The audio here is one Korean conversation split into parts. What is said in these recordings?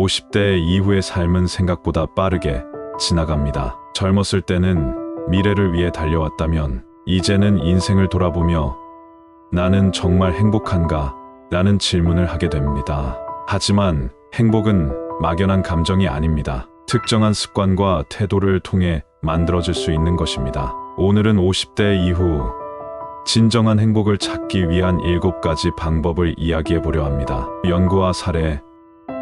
50대 이후의 삶은 생각보다 빠르게 지나갑니다. 젊었을 때는 미래를 위해 달려왔다면 이제는 인생을 돌아보며 나는 정말 행복한가? 라는 질문을 하게 됩니다. 하지만 행복은 막연한 감정이 아닙니다. 특정한 습관과 태도를 통해 만들어질 수 있는 것입니다. 오늘은 50대 이후 진정한 행복을 찾기 위한 7가지 방법을 이야기해 보려 합니다. 연구와 사례,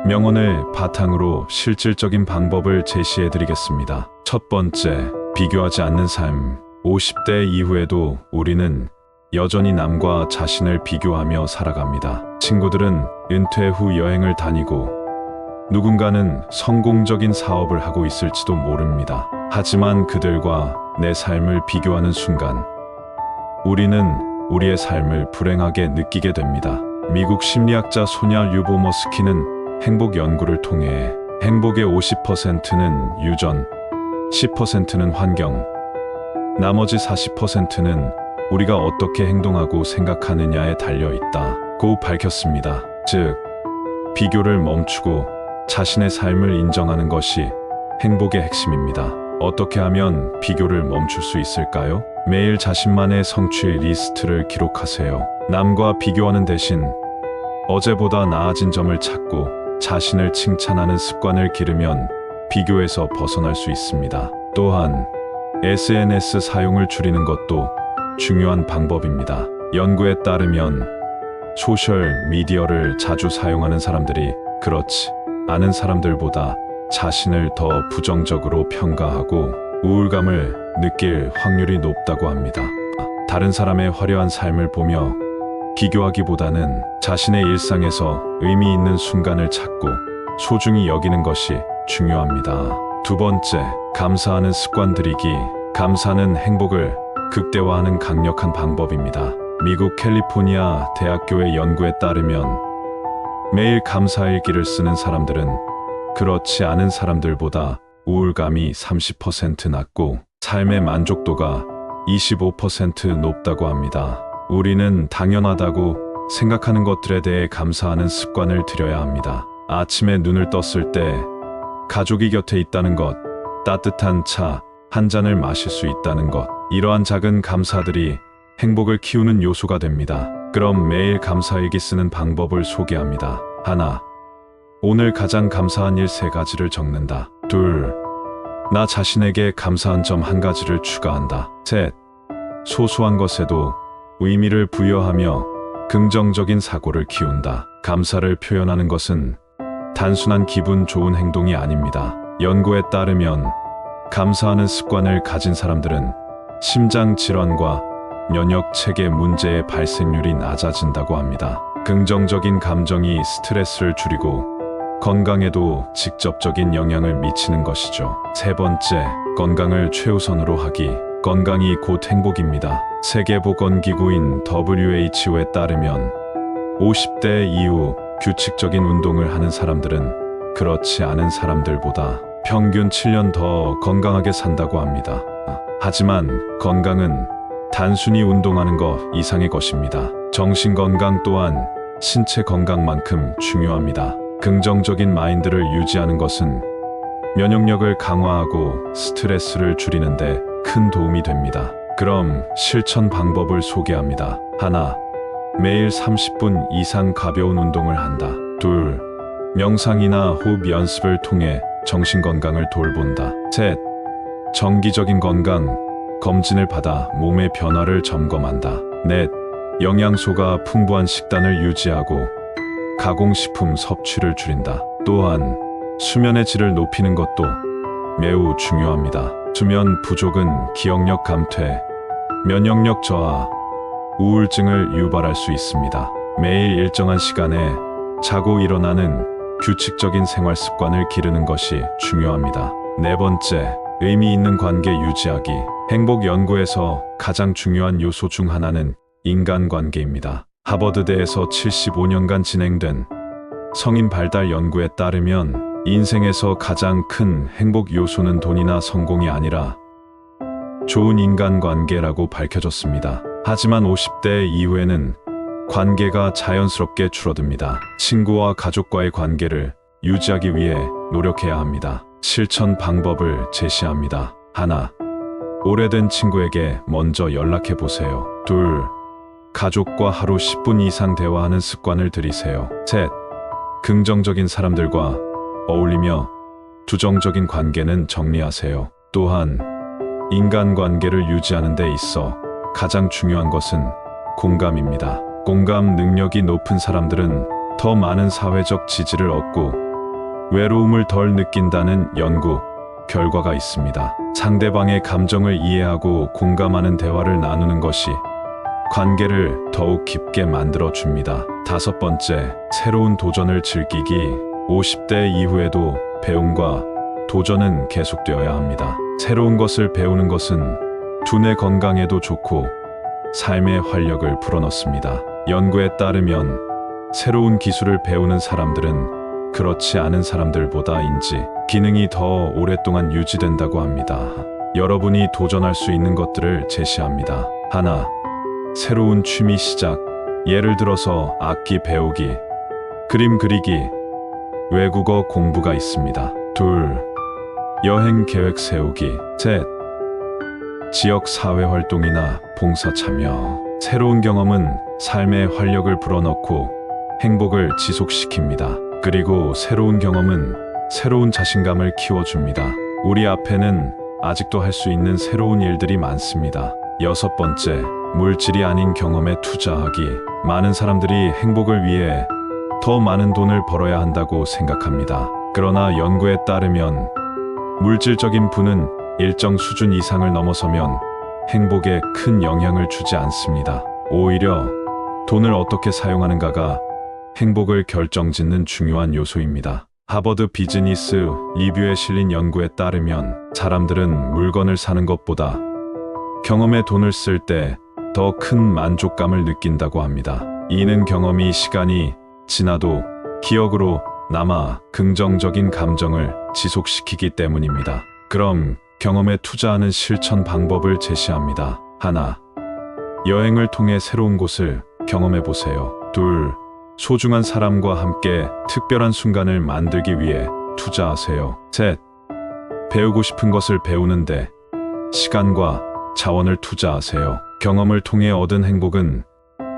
명언을 바탕으로 실질적인 방법을 제시해 드리겠습니다. 첫 번째, 비교하지 않는 삶. 50대 이후에도 우리는 여전히 남과 자신을 비교하며 살아갑니다. 친구들은 은퇴 후 여행을 다니고 누군가는 성공적인 사업을 하고 있을지도 모릅니다. 하지만 그들과 내 삶을 비교하는 순간 우리는 우리의 삶을 불행하게 느끼게 됩니다. 미국 심리학자 소냐 류보머스키는 행복 연구를 통해 행복의 50%는 유전, 10%는 환경, 나머지 40%는 우리가 어떻게 행동하고 생각하느냐에 달려 있다고 밝혔습니다. 즉, 비교를 멈추고 자신의 삶을 인정하는 것이 행복의 핵심입니다. 어떻게 하면 비교를 멈출 수 있을까요? 매일 자신만의 성취 리스트를 기록하세요. 남과 비교하는 대신 어제보다 나아진 점을 찾고 자신을 칭찬하는 습관을 기르면 비교에서 벗어날 수 있습니다. 또한 SNS 사용을 줄이는 것도 중요한 방법입니다. 연구에 따르면 소셜 미디어를 자주 사용하는 사람들이 그렇지 않은 사람들보다 자신을 더 부정적으로 평가하고 우울감을 느낄 확률이 높다고 합니다. 다른 사람의 화려한 삶을 보며 비교하기보다는 자신의 일상에서 의미 있는 순간을 찾고 소중히 여기는 것이 중요합니다. 두 번째, 감사하는 습관 들이기. 감사는 행복을 극대화하는 강력한 방법입니다. 미국 캘리포니아 대학교의 연구에 따르면 매일 감사일기를 쓰는 사람들은 그렇지 않은 사람들보다 우울감이 30% 낮고 삶의 만족도가 25% 높다고 합니다. 우리는 당연하다고 생각하는 것들에 대해 감사하는 습관을 들여야 합니다. 아침에 눈을 떴을 때 가족이 곁에 있다는 것, 따뜻한 차 한 잔을 마실 수 있다는 것, 이러한 작은 감사들이 행복을 키우는 요소가 됩니다. 그럼 매일 감사일기 쓰는 방법을 소개합니다. 하나, 오늘 가장 감사한 일 3가지를 적는다. 둘, 나 자신에게 감사한 점 1가지를 추가한다. 셋, 소소한 것에도 의미를 부여하며 긍정적인 사고를 키운다. 감사를 표현하는 것은 단순한 기분 좋은 행동이 아닙니다. 연구에 따르면 감사하는 습관을 가진 사람들은 심장 질환과 면역 체계 문제의 발생률이 낮아진다고 합니다. 긍정적인 감정이 스트레스를 줄이고 건강에도 직접적인 영향을 미치는 것이죠. 세 번째, 건강을 최우선으로 하기. 건강이 곧 행복입니다. 세계보건기구인 WHO에 따르면 50대 이후 규칙적인 운동을 하는 사람들은 그렇지 않은 사람들보다 평균 7년 더 건강하게 산다고 합니다. 하지만 건강은 단순히 운동하는 것 이상의 것입니다. 정신 건강 또한 신체 건강만큼 중요합니다. 긍정적인 마인드를 유지하는 것은 면역력을 강화하고 스트레스를 줄이는데 큰 도움이 됩니다. 그럼 실천 방법을 소개합니다. 하나, 매일 30분 이상 가벼운 운동을 한다. 둘, 명상이나 호흡 연습을 통해 정신 건강을 돌본다. 셋, 정기적인 건강 검진을 받아 몸의 변화를 점검한다. 넷, 영양소가 풍부한 식단을 유지하고 가공식품 섭취를 줄인다. 또한 수면의 질을 높이는 것도 매우 중요합니다. 수면 부족은 기억력 감퇴, 면역력 저하, 우울증을 유발할 수 있습니다. 매일 일정한 시간에 자고 일어나는 규칙적인 생활 습관을 기르는 것이 중요합니다. 네 번째, 의미 있는 관계 유지하기. 행복 연구에서 가장 중요한 요소 중 하나는 인간관계입니다. 하버드대에서 75년간 진행된 성인 발달 연구에 따르면 인생에서 가장 큰 행복 요소는 돈이나 성공이 아니라 좋은 인간관계라고 밝혀졌습니다. 하지만 50대 이후에는 관계가 자연스럽게 줄어듭니다. 친구와 가족과의 관계를 유지하기 위해 노력해야 합니다. 실천 방법을 제시합니다. 하나, 오래된 친구에게 먼저 연락해 보세요. 둘, 가족과 하루 10분 이상 대화하는 습관을 들이세요. 셋, 긍정적인 사람들과 어울리며 부정적인 관계는 정리하세요. 또한 인간관계를 유지하는 데 있어 가장 중요한 것은 공감입니다. 공감 능력이 높은 사람들은 더 많은 사회적 지지를 얻고 외로움을 덜 느낀다는 연구 결과가 있습니다. 상대방의 감정을 이해하고 공감하는 대화를 나누는 것이 관계를 더욱 깊게 만들어 줍니다. 다섯 번째, 새로운 도전을 즐기기. 50대 이후에도 배움과 도전은 계속되어야 합니다. 새로운 것을 배우는 것은 두뇌 건강에도 좋고 삶의 활력을 불어넣습니다. 연구에 따르면 새로운 기술을 배우는 사람들은 그렇지 않은 사람들보다 인지, 기능이 더 오랫동안 유지된다고 합니다. 여러분이 도전할 수 있는 것들을 제시합니다. 하나, 새로운 취미 시작. 예를 들어서 악기 배우기, 그림 그리기, 외국어 공부가 있습니다. 둘, 여행 계획 세우기. 셋, 지역 사회 활동이나 봉사 참여. 새로운 경험은 삶의 활력을 불어넣고 행복을 지속시킵니다. 그리고 새로운 경험은 새로운 자신감을 키워줍니다. 우리 앞에는 아직도 할 수 있는 새로운 일들이 많습니다. 여섯 번째, 물질이 아닌 경험에 투자하기. 많은 사람들이 행복을 위해 더 많은 돈을 벌어야 한다고 생각합니다. 그러나 연구에 따르면 물질적인 부는 일정 수준 이상을 넘어서면 행복에 큰 영향을 주지 않습니다. 오히려 돈을 어떻게 사용하는가가 행복을 결정짓는 중요한 요소입니다. 하버드 비즈니스 리뷰에 실린 연구에 따르면 사람들은 물건을 사는 것보다 경험에 돈을 쓸 때 더 큰 만족감을 느낀다고 합니다. 이는 경험이 시간이 지나도 기억으로 남아 긍정적인 감정을 지속시키기 때문입니다. 그럼 경험에 투자하는 실천 방법을 제시합니다. 하나, 여행을 통해 새로운 곳을 경험해 보세요. 둘, 소중한 사람과 함께 특별한 순간을 만들기 위해 투자하세요. 셋, 배우고 싶은 것을 배우는데 시간과 자원을 투자하세요. 경험을 통해 얻은 행복은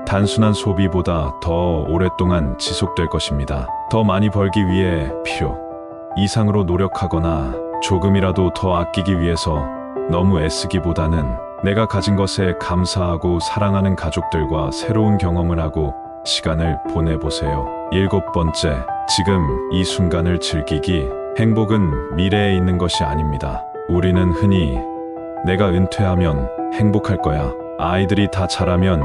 단순한 소비보다 더 오랫동안 지속될 것입니다. 더 많이 벌기 위해 필요 이상으로 노력하거나 조금이라도 더 아끼기 위해서 너무 애쓰기보다는 내가 가진 것에 감사하고 사랑하는 가족들과 새로운 경험을 하고 시간을 보내보세요. 일곱 번째, 지금 이 순간을 즐기기. 행복은 미래에 있는 것이 아닙니다. 우리는 흔히 내가 은퇴하면 행복할 거야, 아이들이 다 자라면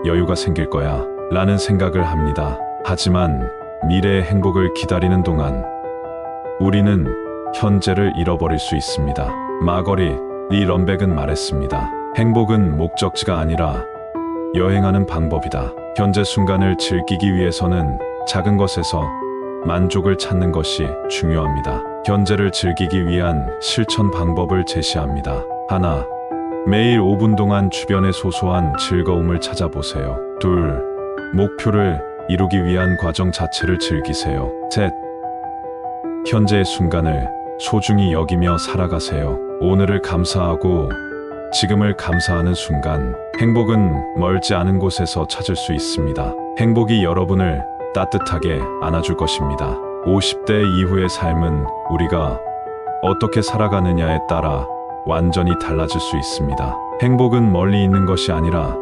여유가 생길 거야 라는 생각을 합니다. 하지만 미래의 행복을 기다리는 동안 우리는 현재를 잃어버릴 수 있습니다. 마거리 리 럼백은 말했습니다. 행복은 목적지가 아니라 여행하는 방법이다. 현재 순간을 즐기기 위해서는 작은 것에서 만족을 찾는 것이 중요합니다. 현재를 즐기기 위한 실천 방법을 제시합니다. 하나, 매일 5분 동안 주변의 소소한 즐거움을 찾아보세요. 둘, 목표를 이루기 위한 과정 자체를 즐기세요. 셋, 현재의 순간을 소중히 여기며 살아가세요. 오늘을 감사하고 지금을 감사하는 순간, 행복은 멀지 않은 곳에서 찾을 수 있습니다. 행복이 여러분을 따뜻하게 안아줄 것입니다. 50대 이후의 삶은 우리가 어떻게 살아가느냐에 따라 완전히 달라질 수 있습니다. 행복은 멀리 있는 것이 아니라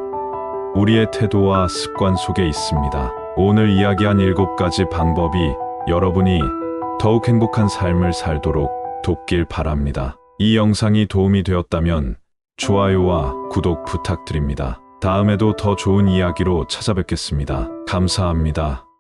우리의 태도와 습관 속에 있습니다. 오늘 이야기한 7가지 방법이 여러분이 더욱 행복한 삶을 살도록 돕길 바랍니다. 이 영상이 도움이 되었다면 좋아요와 구독 부탁드립니다. 다음에도 더 좋은 이야기로 찾아뵙겠습니다. 감사합니다.